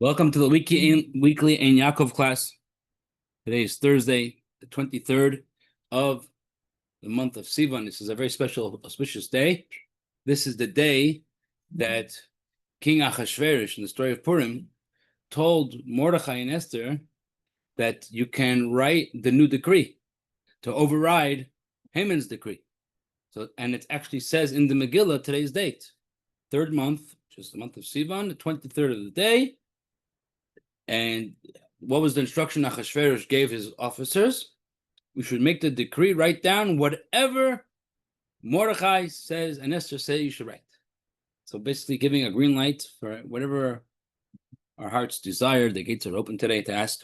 Welcome to the weekly in Yaakov class. Today is Thursday, the 23rd of the month of Sivan. This is a very special, auspicious day. This is the day that King Achashverosh, in the story of Purim, told Mordechai and Esther that you can write the new decree to override Haman's decree. And it actually says in the Megillah today's date, third month, which is the month of Sivan, the 23rd of the day. And what was the instruction Achashverosh gave his officers? We should make the decree, write down whatever Mordechai says and Esther say you should write. So basically giving a green light for whatever our hearts desire. The gates are open today to ask,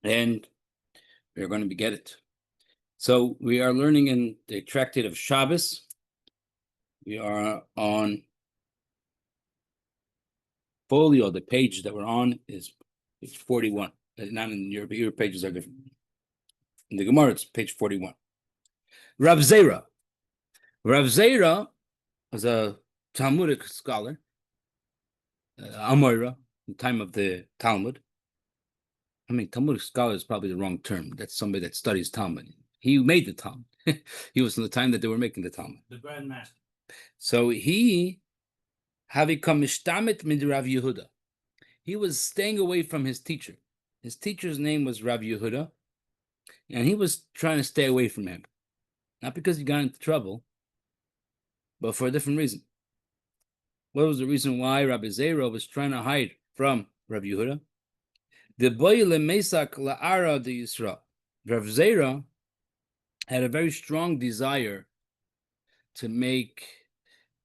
and we're going to get it. So we are learning in the tractate of Shabbos. We are on folio. The page that we're on is page 41. Not in your pages are different. In the Gemara, it's page 41. Rav Zera. Rav Zera was a Talmudic scholar, Amoira, in the time of the Talmud. I mean, Talmudic scholar is probably the wrong term. That's somebody that studies Talmud. He made the Talmud. He was in the time that they were making the Talmud. The Grand Master. So he had become Mishtamit min Rav Yehuda. He was staying away from his teacher. His teacher's name was Rav Yehuda, and he was trying to stay away from him. Not because he got into trouble, but for a different reason. What was the reason why Rabbi Zera was trying to hide from Rav Yehuda? The boy lemesak la'ara de Yisrael. Rav Zera had a very strong desire to make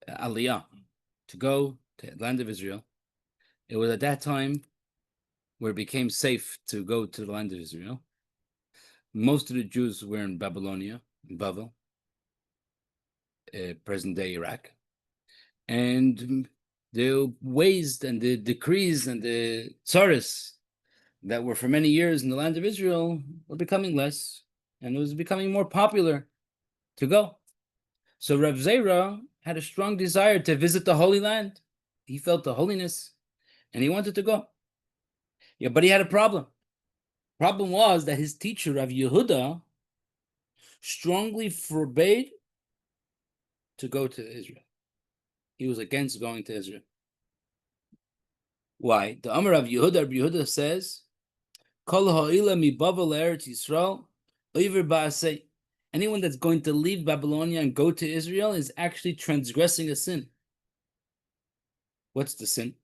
aliyah, to go to the land of Israel. It was at that time where it became safe to go to the land of Israel. Most of the Jews were in Babylonia, in Bavel, present-day Iraq. And the ways and the decrees and the tzaras that were for many years in the land of Israel were becoming less, and it was becoming more popular to go. So Rav Zera had a strong desire to visit the Holy Land. He felt the holiness, and he wanted to go. Yeah, but he had a problem. Problem was that his teacher, Rav Yehuda, strongly forbade to go to Israel. He was against going to Israel. Why? The Amar of Yehuda, Rabbi Yehuda says, Kol ha'ila mi Bavel eretz Yisrael, oiver ba'aseh. Anyone that's going to leave Babylonia and go to Israel is actually transgressing a sin. What's the sin?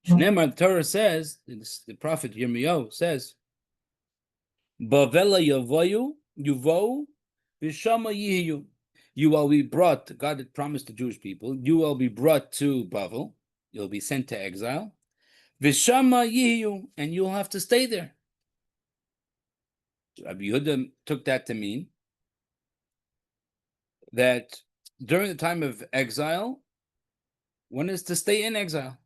Shneimar, the Torah says, the prophet Yirmiyahu says, Bavela yavoyu, yuvo, v'shama yihiyu. You will be brought, God had promised the Jewish people, you will be brought to Bavel, you'll be sent to exile, v'shama yihiyu, and you'll have to stay there. Rabbi Yehuda took that to mean that during the time of exile, one is to stay in exile.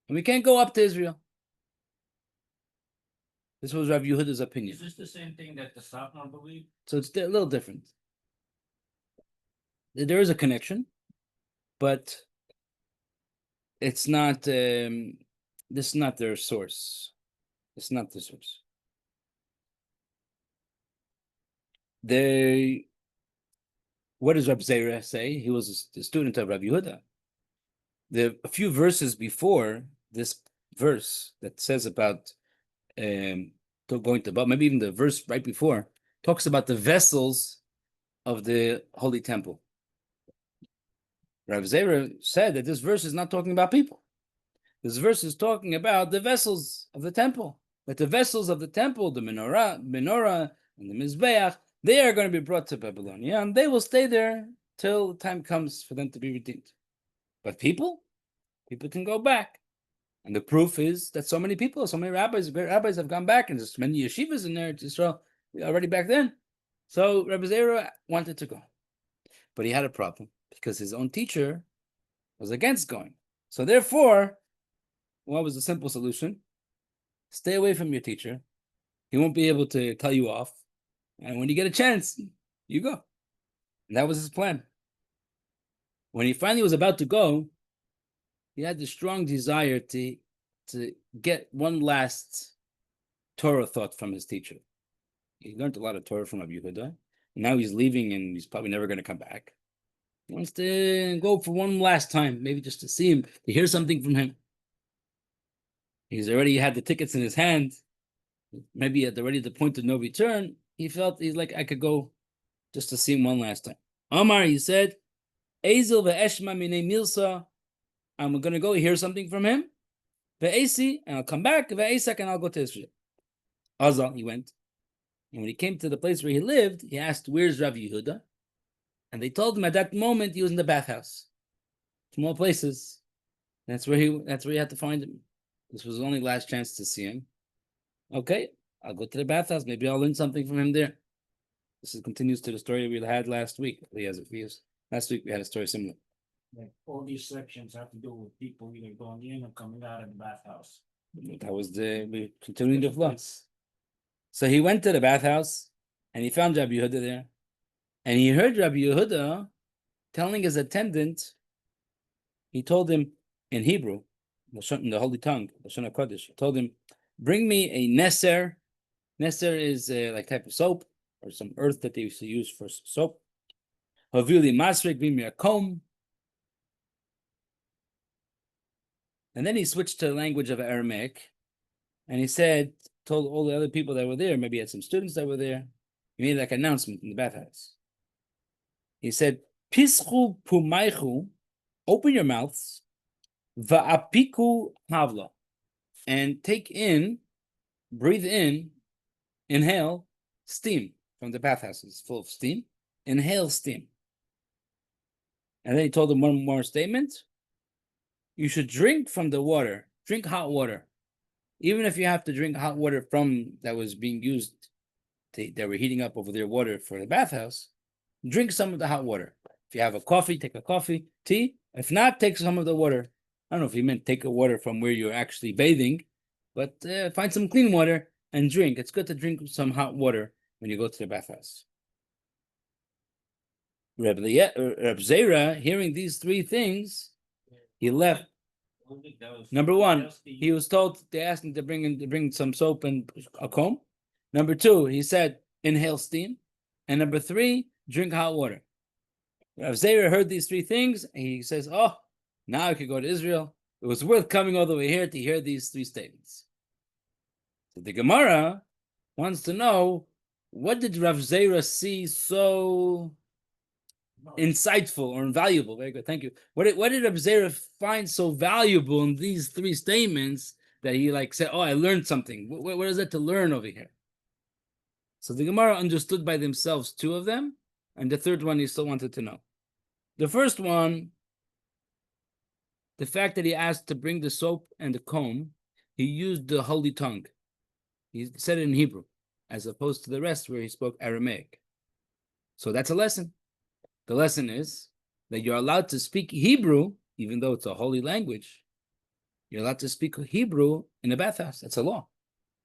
And we can't go up to Israel. This was Rabbi Yehuda's opinion. Is this the same thing that the Satmar believed? So it's a little different. There is a connection, but it's not, this is not their source. It's not the source. What does Rabbi Zera say? He was a student of Rabbi Yehuda. A few verses before this verse that says about going to Bavel, maybe even the verse right before, talks about the vessels of the Holy Temple. Rabbi Zera said that this verse is not talking about people. This verse is talking about the vessels of the temple. That the vessels of the temple, the menorah and the mizbeach, they are going to be brought to Babylonia, and they will stay there till the time comes for them to be redeemed. But people can go back. And the proof is that so many people, so many rabbis, great rabbis have gone back, and there's many yeshivas in there to Israel already back then. So Rabbi Zera wanted to go. But he had a problem because his own teacher was against going. So therefore, what was the simple solution? Stay away from your teacher. He won't be able to tell you off. And when you get a chance, you go. And that was his plan. When he finally was about to go, he had the strong desire to to get one last Torah thought from his teacher. He learned a lot of Torah from Rabbi Yehuda. Now he's leaving and he's probably never going to come back. He wants to go for one last time, maybe just to see him, to hear something from him. He's already had the tickets in his hand. Maybe at the point of no return. He's like, I could go just to see him one last time. Omar, he said, Ezel ve'eshma minei milsa. I'm going to go hear something from him. Ve'esi, and I'll come back. Ve'esak, and I'll go to Israel. Azal, he went. And when he came to the place where he lived, he asked, where's Rav Yehuda? And they told him at that moment he was in the bathhouse. Small places. That's where he had to find him. This was his only last chance to see him. Okay, I'll go to the bathhouse. Maybe I'll learn something from him there. This continues to the story we had last week. Last week we had a story similar. Like all these sections have to do with people either going in or coming out of the bathhouse. That was we continuing the flow. So he went to the bathhouse and he found Rabbi Yehuda there. And he heard Rabbi Yehuda telling his attendant, he told him in Hebrew, in the holy tongue, Ocean Ave, he told him, bring me a neser. Neser is like type of soap or some earth that they used to use for soap. Havili masrik, bring me a comb. And then he switched to the language of Aramaic. And he told all the other people that were there, maybe he had some students that were there, he made like an announcement in the bathhouse. He said, Pischu pumaychu, open your mouths, va'apiku havla, and breathe in, inhale steam from the bathhouse. It's full of steam. Inhale steam. And then he told them one more statement. You should drink from the water. Drink hot water. Even if you have to drink hot water from that was being used, they were heating up over their water for the bathhouse, drink some of the hot water. If you have a coffee, take a coffee, tea. If not, take some of the water. I don't know if he meant take the water from where you're actually bathing, but find some clean water and drink. It's good to drink some hot water when you go to the bathhouse. Reb Zera, hearing these three things, he left. Number one, he was told, they asked him to bring some soap and a comb. Number two, he said, inhale steam. And number three, drink hot water. Rav Zera heard these three things, and he says, oh, now I could go to Israel. It was worth coming all the way here to hear these three statements. So the Gemara wants to know, what did Rav Zera see so insightful or invaluable? Very good, thank you. What did Rav Zera find so valuable in these three statements that he said, oh, I learned something? What is that to learn over here? So the Gemara understood by themselves two of them, and the third one he still wanted to know. The first one, the fact that he asked to bring the soap and the comb, he used the holy tongue. He said it in Hebrew, as opposed to the rest where he spoke Aramaic. So that's a lesson. The lesson is that you're allowed to speak Hebrew, even though it's a holy language. You're allowed to speak Hebrew in a bathhouse. That's a law.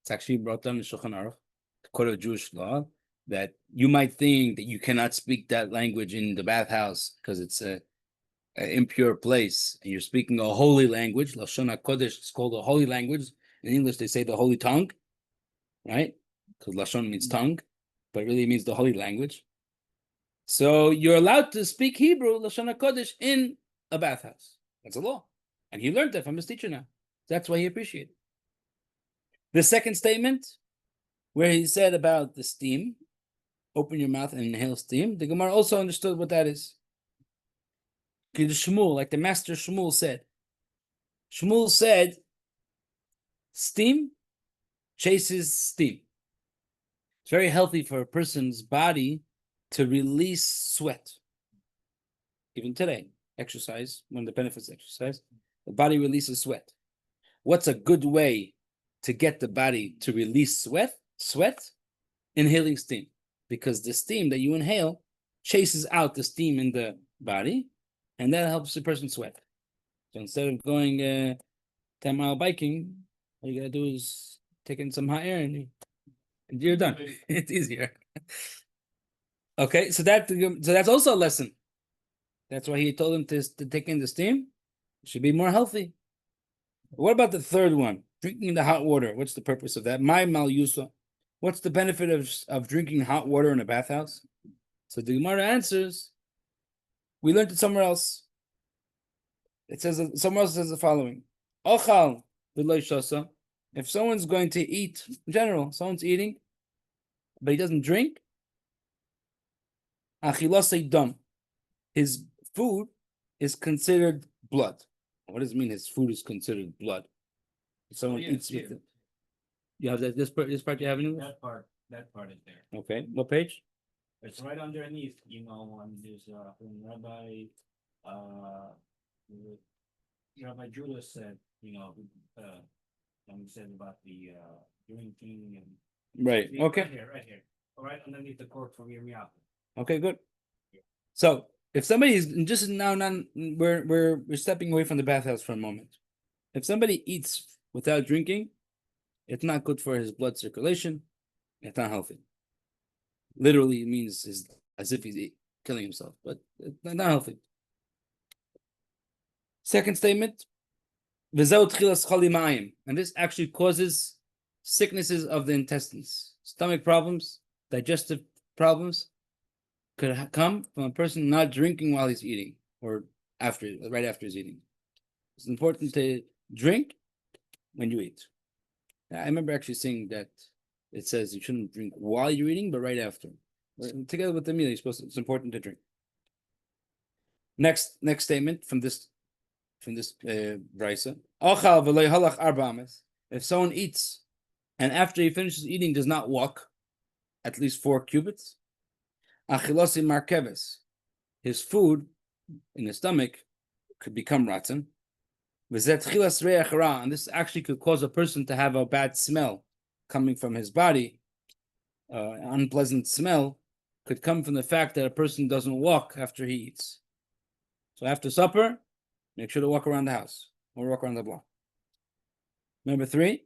It's actually brought down in Shulchan Aruch, the Code of Jewish Law, that you might think that you cannot speak that language in the bathhouse because it's an impure place, and you're speaking a holy language. Lashon HaKodesh is called a holy language. In English, they say the holy tongue, right? Because Lashon means tongue, but it really means the holy language. So you're allowed to speak Hebrew, Lashon HaKodesh, in a bathhouse. That's a law. And he learned that from his teacher now. That's why he appreciated it. The second statement, where he said about the steam, open your mouth and inhale steam, the Gemara also understood what that is. Shmuel, like the master Shmuel said. Shmuel said, steam chases steam. It's very healthy for a person's body to release sweat. Even today, exercise, one of the benefits of exercise, the body releases sweat. What's a good way to get the body to release sweat? Inhaling steam. Because the steam that you inhale chases out the steam in the body, and that helps the person sweat. So instead of going 10-mile biking, all you gotta do is take in some hot air and you're done. It's easier. Okay, so that's also a lesson. That's why he told him to take in the steam. It should be more healthy. What about the third one? Drinking the hot water. What's the purpose of that? My mal yusa. What's the benefit of drinking hot water in a bathhouse? So the Gemara answers, we learned it somewhere else. It says somewhere else says the following: Ochal v'lo shasa. If someone's going to eat, in general, someone's eating, but he doesn't drink, achilasei dam. His food is considered blood. What does it mean? His food is considered blood. If someone eats with it. You have that this part you have in That part is there. Okay. What page? It's right underneath, on this, when Rabbi Judah said, when he said about the, drinking and. Right. See, Okay. Right here, right underneath the court from Yirmiyahu. Okay, good. So if somebody is just now, we're stepping away from the bathhouse for a moment. If somebody eats without drinking, it's not good for his blood circulation. It's not healthy. Literally, it means as if he's killing himself, but it's not healthy. Second statement, and this actually causes sicknesses of the intestines, stomach problems, digestive problems could come from a person not drinking while he's eating or right after he's eating. It's important to drink when you eat. I remember actually seeing that it says you shouldn't drink while you're eating, but right after. Together with the meal, it's important to drink. Next statement from this brisa. If someone eats and after he finishes eating does not walk at least 4 cubits, achilosi markeves, his food in his stomach could become rotten. And this actually could cause a person to have a bad smell coming from his body. Unpleasant smell could come from the fact that a person doesn't walk after he eats. So after supper, make sure to walk around the house or walk around the block. Number 3,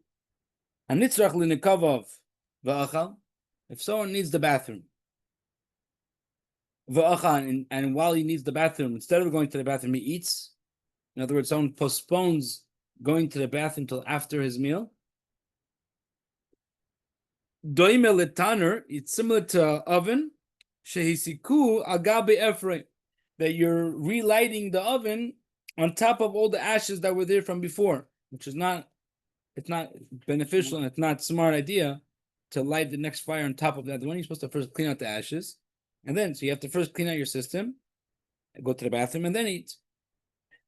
if someone needs the bathroom, and while he needs the bathroom, instead of going to the bathroom, he eats. In other words, someone postpones going to the bathroom until after his meal. It's similar to an oven. Shehisiku agabe efrei, that you're relighting the oven on top of all the ashes that were there from before, which is not beneficial and it's not a smart idea to light the next fire on top of that. The one you're supposed to first clean out the ashes, and then so you have to first clean out your system, go to the bathroom, and then eat.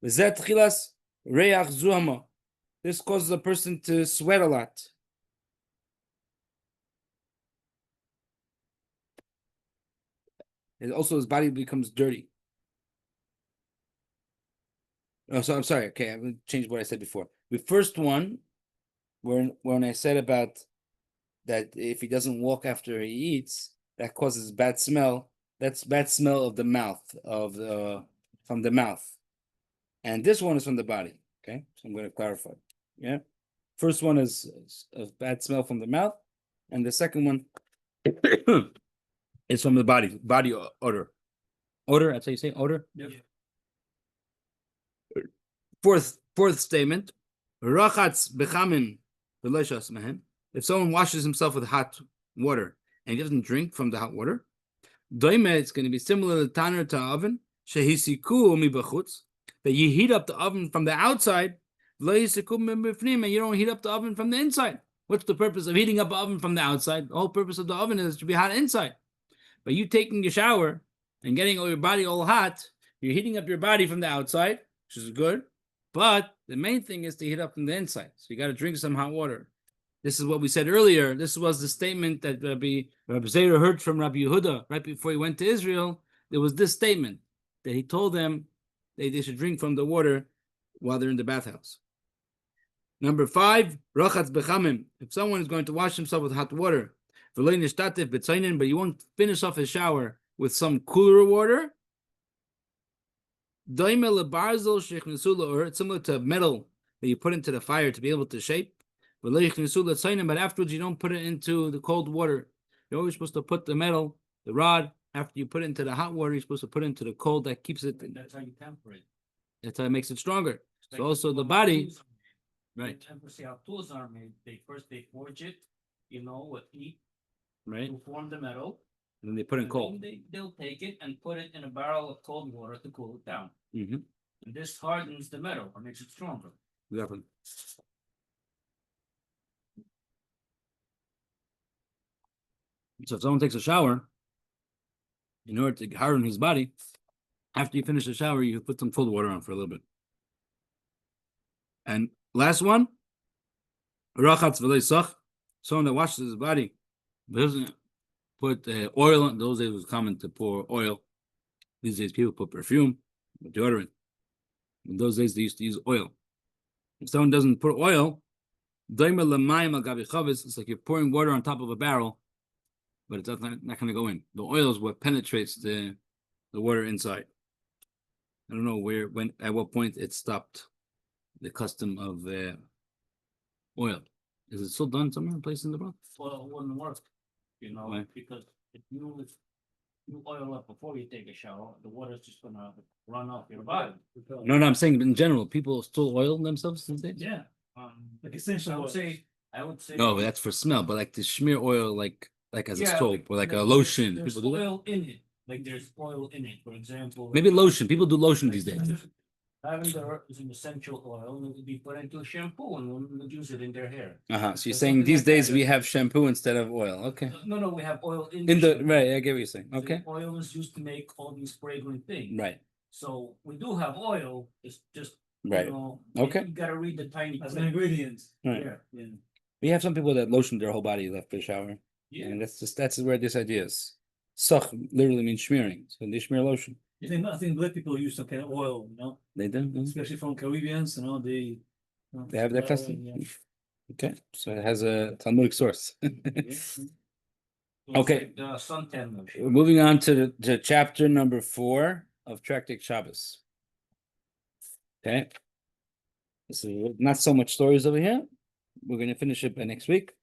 This causes a person to sweat a lot. And also his body becomes dirty. Oh, so I'm sorry. Okay, I'm going to change what I said before. The first one, when I said about that if he doesn't walk after he eats, that causes bad smell. That's bad smell of the mouth, from the mouth. And this one is from the body. Okay, so I'm going to clarify. Yeah, first one is a bad smell from the mouth, and the second one is from the body odor. Odor, that's how you say odor. Yep. Fourth statement, rachatz bechamin v'loishas mehen. If someone washes himself with hot water and he doesn't drink from the hot water, doime, it's going to be similar to tanner to oven, shehisiku mi b'chutz, that you heat up the oven from the outside, lo yisiku mi b'fnim, and you don't heat up the oven from the inside. What's the purpose of heating up the oven from the outside? The whole purpose of the oven is to be hot inside. But you taking your shower and getting your body all hot, you're heating up your body from the outside, which is good. But the main thing is to heat up from the inside. So you got to drink some hot water. This is what we said earlier. This was the statement that Rabbi Zera heard from Rabbi Yehuda right before he went to Israel. There was this statement that he told them they should drink from the water while they're in the bathhouse. Number 5, rachatz bechamim. If someone is going to wash himself with hot water, but you won't finish off his shower with some cooler water, it's similar to metal that you put into the fire to be able to shape. But afterwards, you don't put it into the cold water. You're always supposed to put the metal, the rod, after you put it into the hot water, you're supposed to put it into the cold that keeps it. That's how you temper it. That's how it makes it stronger. So also the body, Right. And see how tools are made. They forge it, with heat Right. to form the metal. And then they put in And coal. then they'll take it and put it in a barrel of cold water to cool it down. Mm-hmm. And this hardens the metal or makes it stronger. Exactly. So if someone takes a shower, in order to harden his body, after you finish the shower, you put some cold water on for a little bit. And last one, rachatz v'lo yisach, someone that washes his body doesn't put oil on. Those days it was common to pour oil. These days people put perfume, deodorant. In those days they used to use oil. If someone doesn't put oil, it's like you're pouring water on top of a barrel, but it's not going to go in. The oil is what penetrates the water inside. I don't know at what point it stopped the custom of oil. Is it still done somewhere in place in the book? Well, it wouldn't work, Why? because if you oil up before you take a shower, the water's just gonna run off your body. No, I'm saying in general, people still oil themselves these days? Yeah. Like essential. I would say. No, but that's for smell. But like to smear oil, like as a Yeah, soap or like a there's- lotion. There's People do that. oil in it. Like there's oil in it, for example. Maybe lotion. People do lotion these days. Lavender is an essential oil, and it would be put into a shampoo, and women would use it in their hair. So you're Or saying something these like days that. we have shampoo instead of oil. Okay. No, we have oil in In the shampoo. right, I get what you're saying. The Okay. oil is used to make all these fragrant things. Right. So we do have oil. It's just Right. Okay. You gotta read the tiny As an print. ingredient. Right. Yeah. We have some people that lotion their whole body after the shower. Yeah. And that's where this idea is. Sach literally means smearing. So they smear lotion. I think black people use some kind of oil, They do. especially from Caribbeans, they. They have that custom. Okay. So it has a Talmudic source. Okay. The suntan lotion. Moving on to chapter number 4 of Tractate Shabbos. Okay. This is not so much stories over here. We're going to finish it by next week.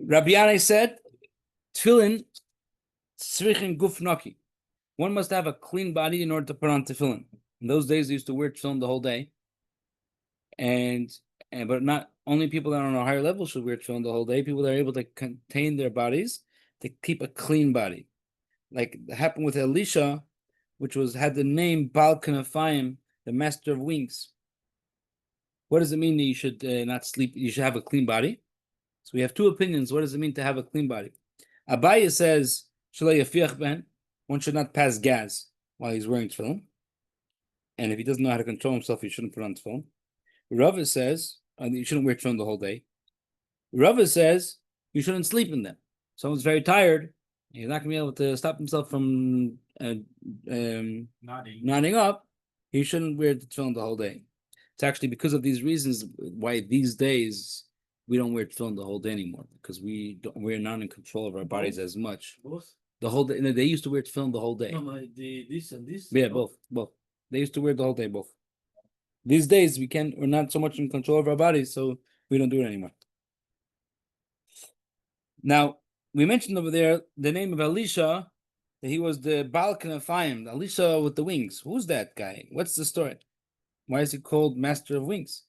Rabbi Yanai said, Tefillin tzrichin guf naki. One must have a clean body in order to put on tefillin. In those days, they used to wear tefillin the whole day. But not only people that are on a higher level should wear tefillin the whole day. People that are able to contain their bodies to keep a clean body, like it happened with Elisha, which had the name Baal Kanafayim, the master of wings. What does it mean that you should not sleep? You should have a clean body. So we have two opinions. What does it mean to have a clean body? Abaya says one should not pass gas while he's wearing tefillin, and if he doesn't know how to control himself, he shouldn't put on tefillin. Rava says you shouldn't wear tefillin the whole day. Rava says you shouldn't sleep in them. Someone's very tired, he's not gonna be able to stop himself from nodding up. He shouldn't wear the tefillin the whole day. It's actually because of these reasons why these days we don't wear tefillin the whole day anymore, because we're not in control of our bodies as much. Both? The whole day. They used to wear tefillin the whole day. No, this and this. Yeah, both. They used to wear the whole day, both. These days we're not so much in control of our bodies, so we don't do it anymore. Now, we mentioned over there the name of Elisha, that he was the Baal Kanafayim, Elisha with the wings. Who's that guy? What's the story? Why is he called Master of Wings?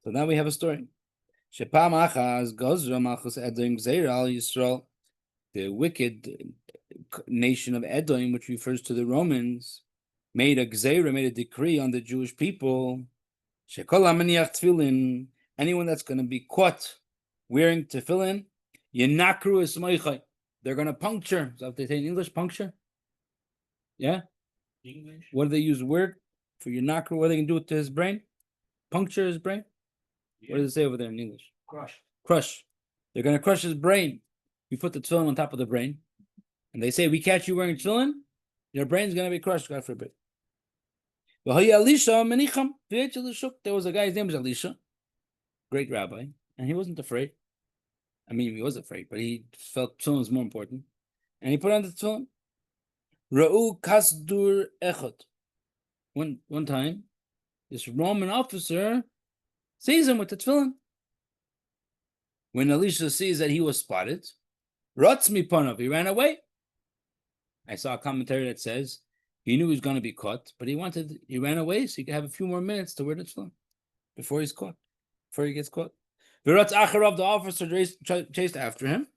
So now we have a story. Shepam achaz gozra malchus Edom gzeira al Yisrael, the wicked nation of Edom, which refers to the Romans, made a decree on the Jewish people. Shekol hamaniach tefillin, anyone that's going to be caught wearing tefillin, yenakru esmoichai, they're going to puncture. Is that what they say in English? Puncture? Yeah? English? What do they use word for yenakru? What are they going to do to his brain? Puncture his brain? Yeah. What does it say over there in English? Crush. They're going to crush his brain. We put the tefillin on top of the brain, and they say, we catch you wearing tefillin, your brain's going to be crushed, God forbid. There was a guy, his name was Elisha, great rabbi, and he wasn't afraid. I mean, he was afraid, but he felt tefillin was more important. And he put on the tefillin. Ra'u kasdur echot. One time, this Roman officer sees him with the tefillin. When Elisha sees that he was spotted, Ratz mipanav, he ran away. I saw a commentary that says he knew he was going to be caught, but he ran away so he could have a few more minutes to wear the tefillin. before he's caught, before he gets caught. Viratz Acharov, the officer chased after him.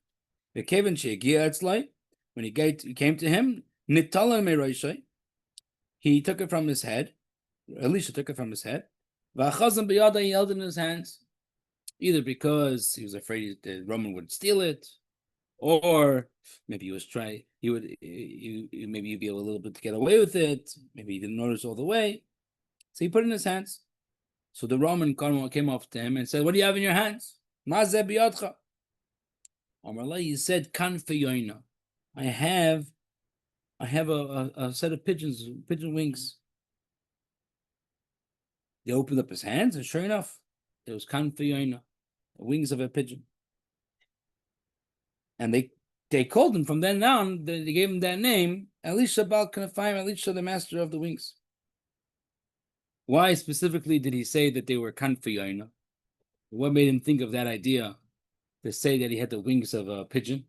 The Kevin Shegiatzlai, when he came to him, Nitala Meroishai, he took it from his head. Elisha took it from his head. Vachazam biyada, he held it in his hands, either because he was afraid the Roman would steal it, or maybe he was maybe you'd be able a little bit to get away with it. Maybe he didn't notice all the way, so he put it in his hands. So the Roman came up to him and said, "What do you have in your hands?" Mazeh biyadcha. Amarla, he said, "Kan feyoina. I have a set of pigeon wings." They opened up his hands, and sure enough, it was kan feyoina, the wings of a pigeon. And they called him from then on. They gave him that name, Elisha Bal Kanafayim, Elisha, the master of the wings. Why specifically did he say that they were kan feyoina? What made him think of that idea to say that he had the wings of a pigeon,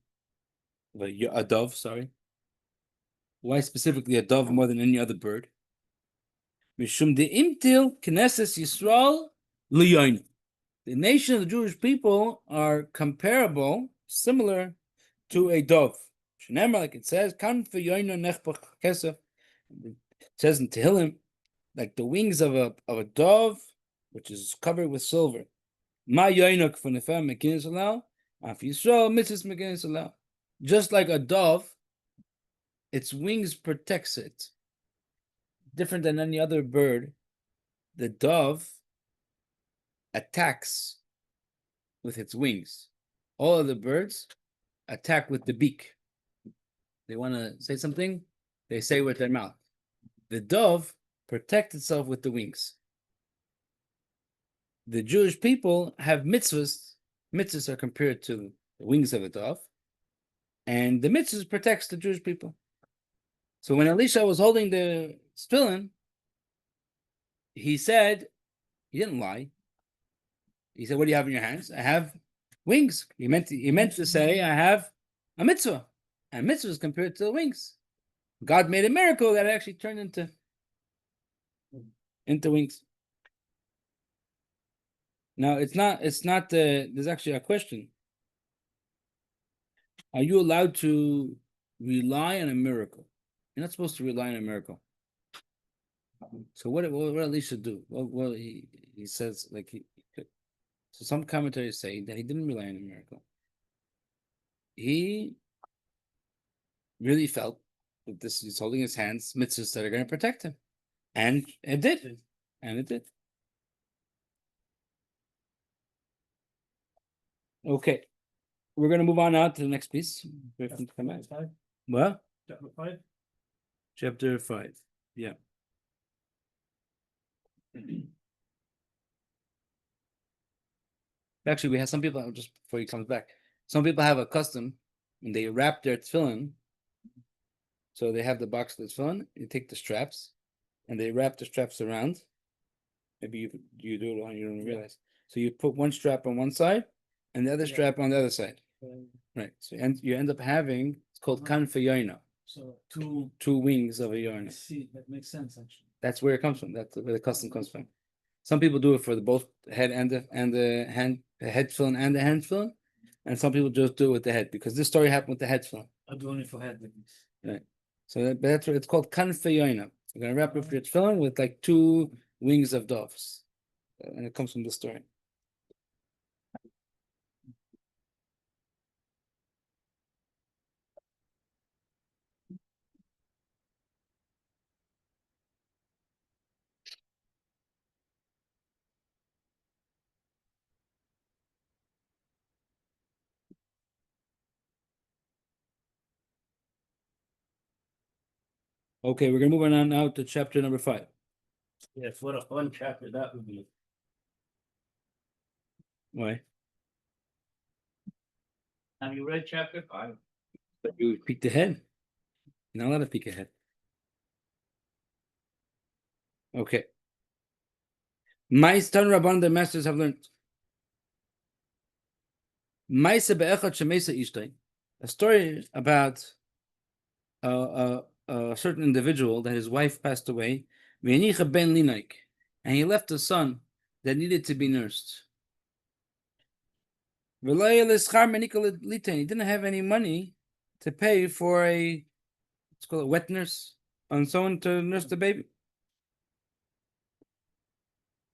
of a dove? Sorry. Why specifically a dove more than any other bird? Mishum de'imtil Knesset Yisrael liyoin. The nation of the Jewish people are comparable, similar to a dove. Shneimar, like it says, kan feyoina nechbach kesef. It says in Tehillim, like the wings of a dove, which is covered with silver. Ma yoinok v'nefem mekinis alal, af Yisrael mitzvahs mekinis alal. Just like a dove, its wings protects it. Different than any other bird, the dove attacks with its wings. All of the birds attack with the beak. They want to say something, they say with their mouth. The dove protects itself with the wings. The Jewish people have mitzvahs. Mitzvahs are compared to the wings of a dove, and the mitzvahs protects the Jewish people. So when Elisha was holding the tefillin, he said, he didn't lie. He said, "What do you have in your hands?" "I have wings." He meant to say, "I have a mitzvah," and mitzvah is compared to the wings. God made a miracle that actually turned into wings. Now it's not. There's actually a question. Are you allowed to rely on a miracle? You're not supposed to rely on a miracle. So what Elisha do? Well, he says so some commentators say that he didn't rely on a miracle. He really felt that he's holding his hands, mitzvahs that are going to protect him, and it did, Okay, we're going to move on now to the next piece. What? Chapter 5. Chapter 5. Yeah. Actually, we have some people, just before he comes back, some people have a custom, and they wrap their tefillin. So they have the box of the tefillin, you take the straps, and they wrap the straps around. Maybe you do it on, you don't realize. So you put one strap on one side, and the other strap on the other side. Right. So you end up having, it's called kan feyoina. So two wings of a yarn. see, that makes sense actually. That's where it comes from. That's where the custom comes from. Some people do it for both head and the head tefillin and the hand tefillin, and some people just do it with the head, because this story happened with the head tefillin. I do only for head like this. Right. So that's what it's called, kan feyoina. You're gonna wrap up your tefillin with like two wings of doves, and it comes from the story. Okay, we're gonna move on now to chapter number 5. Yes, what a fun chapter that would be. Why? Have you read chapter 5? But you peeked ahead. You're not allowed to peek ahead. Okay. Ma'is Tan Rabban, the masters have learned. Ma'isa be'echad shemesa ishtay. A story about a certain individual that his wife passed away, ve'enicha ben linaik, and he left a son that needed to be nursed. He didn't have any money to pay for a, let's call it wet nurse, on someone to nurse the baby.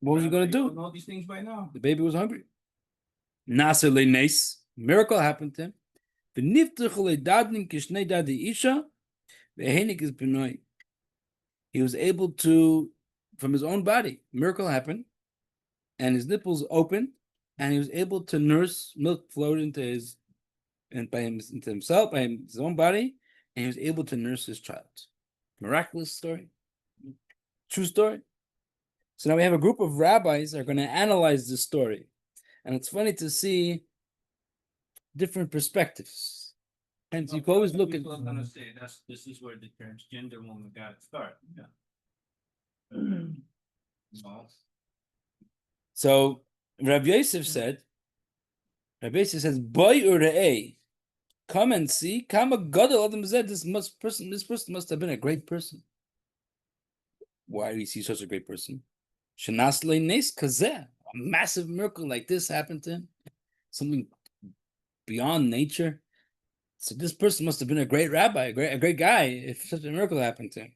What was he going to You do? know these things by now. The baby was hungry. Nasa lenes, miracle happened to him. He was able to, from his own body, miracle happened, and his nipples opened, and he was able to nurse, milk flowed into his, and by him, into himself, by his own body, and he was able to nurse his child. Miraculous story. True story. So now we have a group of rabbis that are going to analyze this story. And it's funny to see different perspectives. Hence, you can always look at. People are gonna say this is where the transgender movement got its start. Yeah. No. So Rabbi Yosef said, Rabbi Yosef says, "Boy urei, come and see. Kama gadol adam zeh. This person must have been a great person. Why do you see such a great person? Shenas le'nes kazeh. A massive miracle like this happened to him. Something beyond nature. So this person must have been a great rabbi, a great guy, if such a miracle happened to him.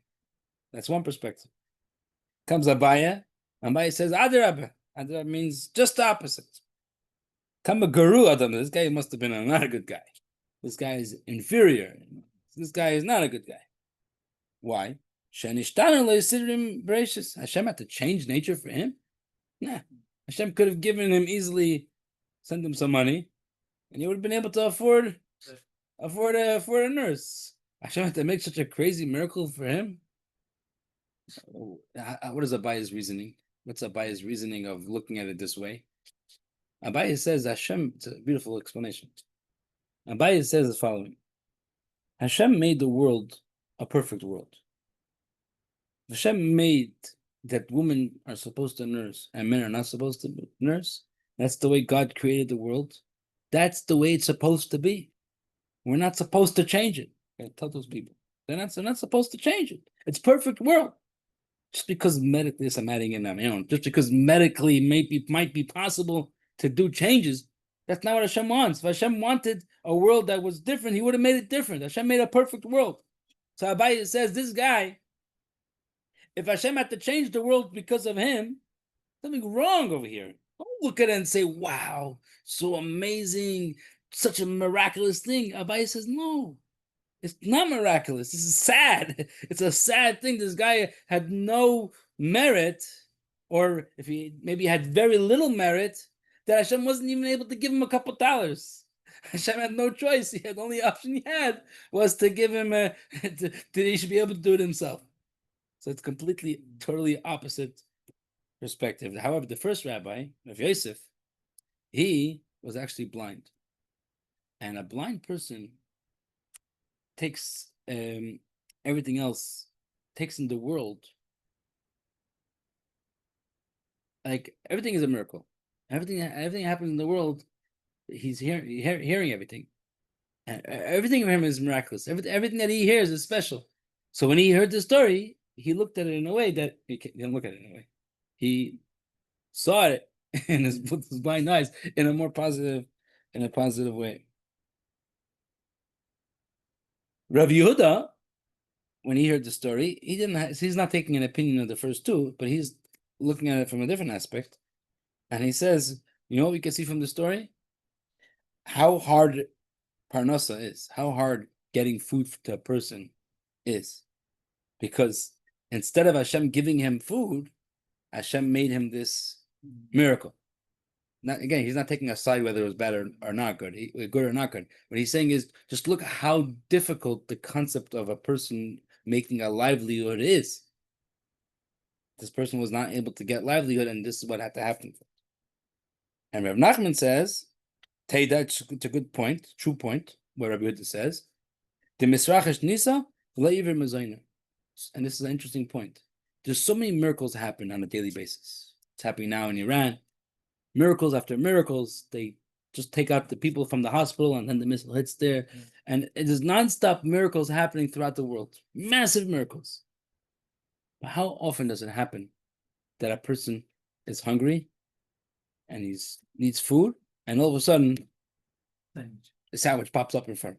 That's one perspective. Comes Abaya. Abaya says, Adarabba. Adarabba means just the opposite. Come a guru Adam. This guy must have been not a good guy. This guy is inferior. This guy is not a good guy. Why? Hashem had to change nature for him? Nah. Hashem could have given him easily, sent him some money, and he would have been able to afford a nurse. Hashem had to make such a crazy miracle for him. What is Abaya's reasoning? What's Abaya's reasoning of looking at it this way? Abaya says Hashem, it's a beautiful explanation. Abaya says the following. Hashem made the world a perfect world. Hashem made that women are supposed to nurse and men are not supposed to nurse. That's the way God created the world. That's the way it's supposed to be. We're not supposed to change it. I tell those people. They're not supposed to change it. It's perfect world. Just because medically, I'm adding in on my own, just because medically might be possible to do changes, that's not what Hashem wants. If Hashem wanted a world that was different, he would have made it different. Hashem made a perfect world. So Abaye says, this guy, if Hashem had to change the world because of him, something wrong over here. Don't look at it and say, wow, so amazing, such a miraculous thing. Abaye says, no, it's not miraculous. This is sad. It's a sad thing. This guy had no merit, or if he maybe had very little merit, that Hashem wasn't even able to give him a couple dollars. Hashem had no choice. The only option he had was to give him he should be able to do it himself. So it's completely, totally opposite perspective. However, the first rabbi, Rav Yosef, he was actually blind. And a blind person takes everything else, takes in the world, like everything is a miracle. Everything happens in the world, he's hearing everything. And everything of him is miraculous. Everything that he hears is special. So when he heard the story, he looked at it in a way that he didn't look at it in a way. He saw it with his blind eyes in a positive way. Rav Yehuda, when he heard the story, he's not taking an opinion of the first two, but he's looking at it from a different aspect. And he says, you know what we can see from the story? How hard parnasa is, how hard getting food to a person is. Because instead of Hashem giving him food, Hashem made him this miracle. Again, he's not taking a side whether it was bad or not good, good or not good. What he's saying is, just look how difficult the concept of a person making a livelihood is. This person was not able to get livelihood, and this is what had to happen. And Rav Nachman says, it's a good point, true point, what Rabbi Yehuda says, the misrachesh nisa leiver mezayna. And this is an interesting point. There's so many miracles happen on a daily basis. It's happening now in Iran. Miracles after miracles. They just take out the people from the hospital and then the missile hits there. And it is nonstop miracles happening throughout the world. Massive miracles. But how often does it happen that a person is hungry and he's needs food, and all of a sudden Thank a sandwich pops up in front.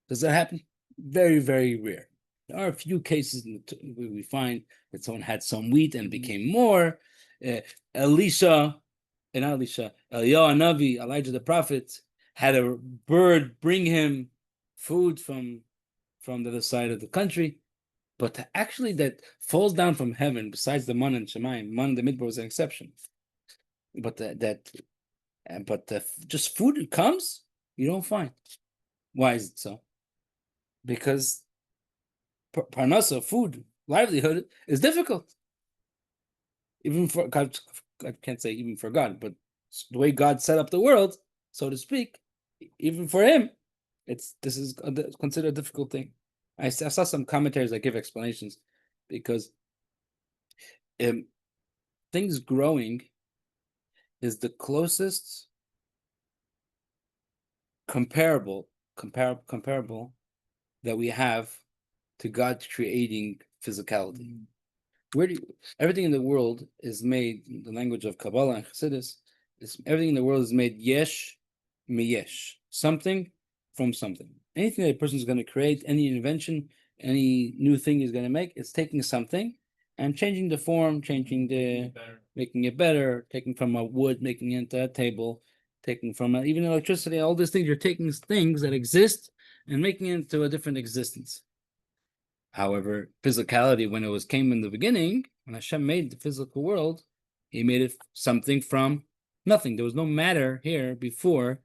Does that happen? Very, very rare. There are a few cases where we find that someone had some wheat and it became more. Elisha, and not Elisha, Eliyahu Navi, Elijah the prophet, had a bird bring him food from the other side of the country. But actually, that falls down from heaven, besides the man and Shemayim, man the midbar was an exception. But just food comes, you don't find. Why is it so? Because parnasa, food, livelihood is difficult. Even for God, I can't say even for God, but the way God set up the world, so to speak, even for him, this is considered a difficult thing. I saw some commentaries that give explanations because things growing is the closest comparable that we have to God creating physicality. Everything in the world is made in the language of Kabbalah and Chassidus. Everything in the world is made yesh miyesh, something from something. Anything that a person is going to create, any invention, any new thing he's going to make, it's taking something and changing the form, making it better, taking from a wood, making it into a table, taking from even electricity, all these things, you're taking things that exist and making it into a different existence. However, physicality, when it came in the beginning, when Hashem made the physical world, he made it something from nothing. There was no matter here before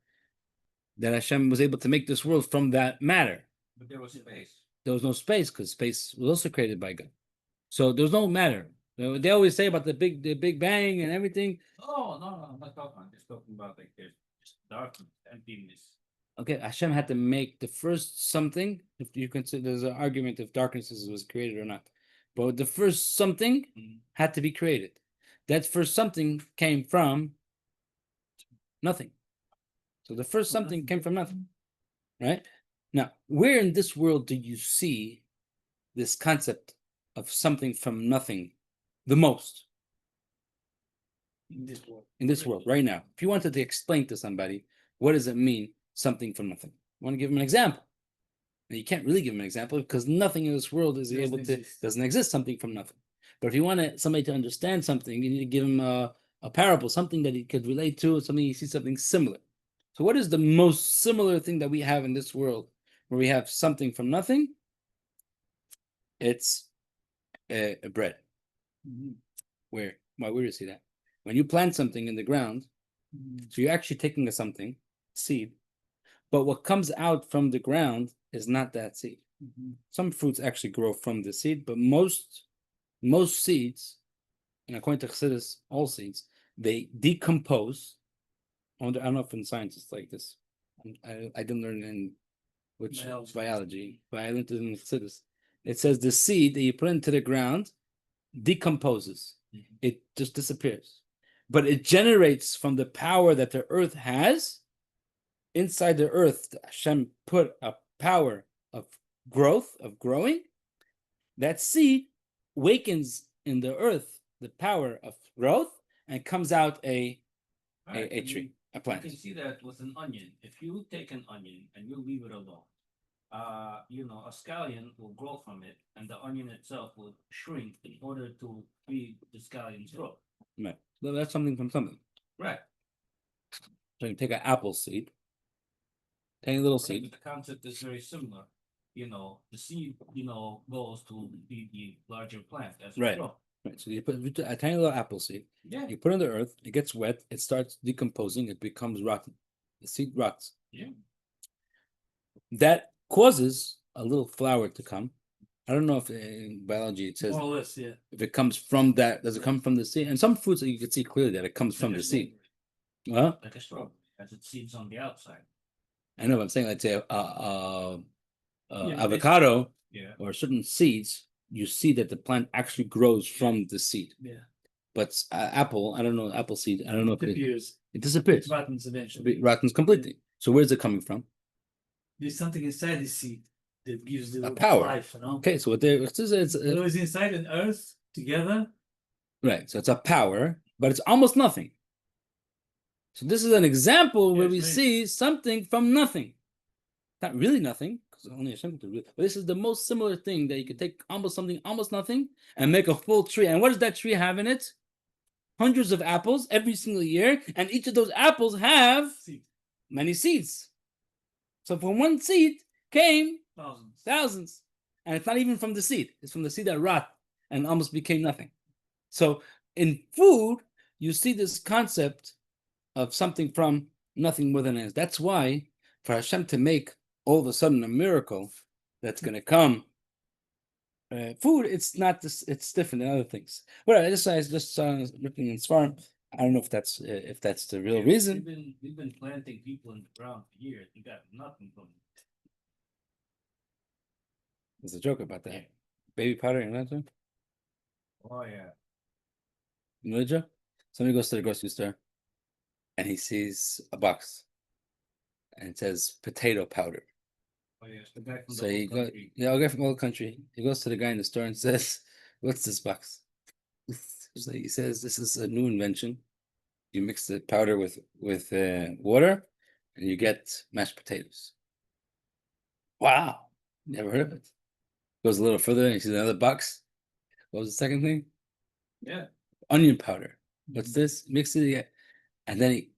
that Hashem was able to make this world from that matter. But there was space. There was no space because space was also created by God. So there was no matter. They always say about the Big Bang and everything. Oh, no, I'm not talking. I'm just talking about like there's just darkness, emptiness. Okay, Hashem had to make the first something. If you consider, there's an argument if darkness was created or not, but the first something had to be created. That first something came from nothing. So the first something came from nothing, right? Now, where in this world do you see this concept of something from nothing the most? In this world. In this world, right now. If you wanted to explain to somebody, what does it mean, something from nothing? You want to give them an example. Now, you can't really give them an example because nothing in this world doesn't exist, something from nothing. But if you want somebody to understand something, you need to give them a parable, something that he could relate to, something you see something similar. So what is the most similar thing that we have in this world where we have something from nothing? It's a bread. Where do you see that? When you plant something in the ground, so you're actually taking something, seed, but what comes out from the ground is not that seed. Some fruits actually grow from the seed, but most seeds, and according to Chassidus, all seeds, they decompose. I don't know if in science it's like this. I didn't learn in biology, but I learned it in Chassidus. It says the seed that you put into the ground decomposes. It just disappears. But it generates from the power that the earth has. Inside the earth, Hashem put a power of growth, of growing. That seed wakens in the earth the power of growth and comes out a tree, a plant. You can see that with an onion. If you take an onion and you leave it alone, a scallion will grow from it, and the onion itself will shrink in order to feed the scallion's growth. Right. So that's something from something. Right. So you take an apple seed, tiny little But seed. the concept is very similar. The seed, goes to be the larger plant as it Right. grows. Right. So you put a tiny little apple seed. Yeah. You put it in the earth. It gets wet. It starts decomposing. It becomes rotten. The seed rots. Yeah. That causes a little flower to come. I don't know if in biology it says More or less, yeah. if it comes from that. Does it come from the seed? And some fruits you can see clearly that it comes from the seed. Well, Like a strawberry, as it seeds on the outside. I know. But I'm saying, let's say Yeah, avocado Yeah. or certain seeds, you see that the plant actually grows from the seed. Yeah. But apple, I don't know, apple seed, I don't know if Disappears. it disappears. It rottens eventually. It rottens completely. So where's it coming from? There's something inside the seed that gives the power. life, Okay, so what it's It was inside and earth together. right. So it's a power, but it's almost nothing. So this is an example where Yes, we right. see something from nothing. Not really nothing, because only Hashem could do it. But this is the most similar thing that you could take almost something, almost nothing, and make a full tree. And what does that tree have in it? Hundreds of apples every single year, and each of those apples have Seed. many seeds. So from one seed came Thousands. thousands. And it's not even from the seed. It's from the seed that rot and almost became nothing. So in food, you see this concept of something from nothing more than it is. That's why for Hashem to make all of a sudden a miracle that's going to come, food, it's not this, it's different than other things. Well, I just looking in Svarim. I don't know if that's the real reason. We've been planting people in the ground for years. We got nothing from it. There's a joke about that. Baby powder, you know that? Oh yeah. You know the joke? Somebody goes to the grocery store and he sees a box and it says potato powder. Oh yes, the guy from So the he whole goes, country. yeah, I'll get from all the country. He goes to the guy in the store and says, "What's this box?" So he says, "This is a new invention. You mix the powder with water, and you get mashed potatoes." Wow, never heard of it. Goes a little further and he sees another box. What was the second thing? Yeah. Onion powder. What's this? Mix it again. And then he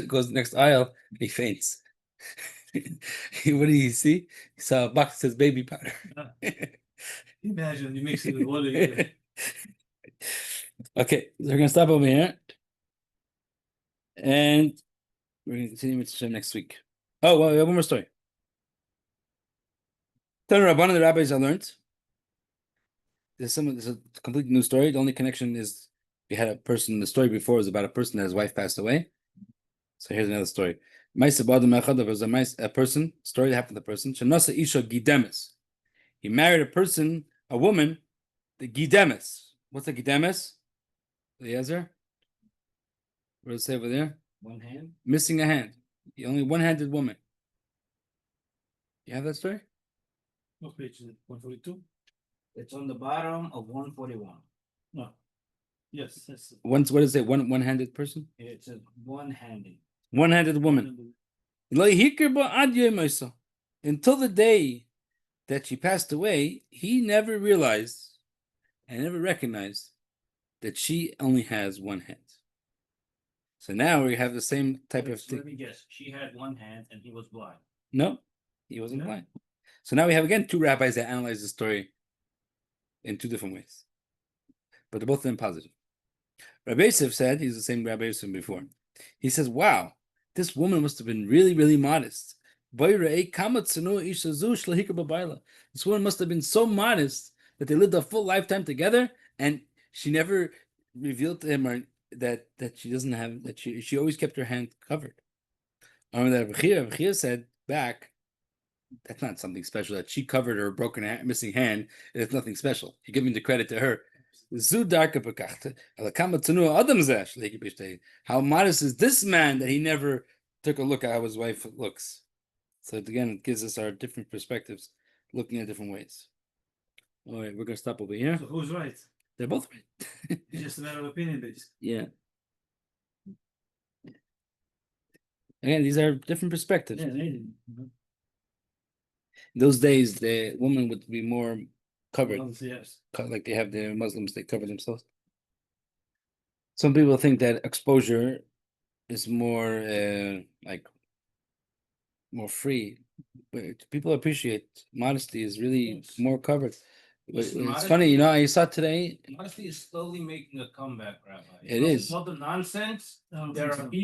goes to the next aisle and he faints. What did he see? He saw a box that says baby powder. Imagine you mix it with water. Yeah. Okay, so we're gonna stop over here. And we're gonna continue with Hashem next week. Oh, well, we have one more story. Tell Rabban, the rabbis I learned. There's a completely new story. The only connection is we had a person. The story before was about a person that his wife passed away. So here's another story. There was a person, story that happened to the person. Shanasa Isha Gidemis. He married a person, a woman, the Gidemis. What's a Gidemis? Eliezer? What does it say over there? One hand. Missing a hand. The only one-handed woman. You have that story? What page is it? 142? It's on the bottom of 141. No. Yes, that's What does it say? One-handed person? It's a one-handed. One-handed woman. Until the day that she passed away, he never realized and never recognized that she only has one hand. So now we have the same type of thing. Let me guess. She had one hand and he was blind. No, he wasn't Yeah. blind. So now we have again two rabbis that analyze the story in two different ways, but they're both of them positive. Rabbi Yosef said, he's the same Rabbi Yosef before. He says, "Wow, this woman must have been really, really modest. This woman must have been so modest that they lived a full lifetime together, and she never revealed to him that she doesn't have, that she always kept her hand covered." I remember that Rabbi Chia said back, that's not something special, that she covered her broken hand, missing hand. It's nothing special. You're giving the credit to her. How modest is this man that he never took a look at how his wife looks? So again, it gives us our different perspectives, looking at different ways. All right, we're gonna stop over here. So who's right? They're both right. It's just a matter of opinion, basically. Yeah. Again, these are different perspectives. Yeah, they In those days, the woman would be more covered, obviously, yes. like they have the Muslims, they cover themselves. Some people think that exposure is more like more free, but people appreciate modesty is really Yes. more covered. But Listen, it's funny, you know, I saw today. Modesty is slowly making a comeback, Rabbi. It is. All the nonsense. I don't There think are so. people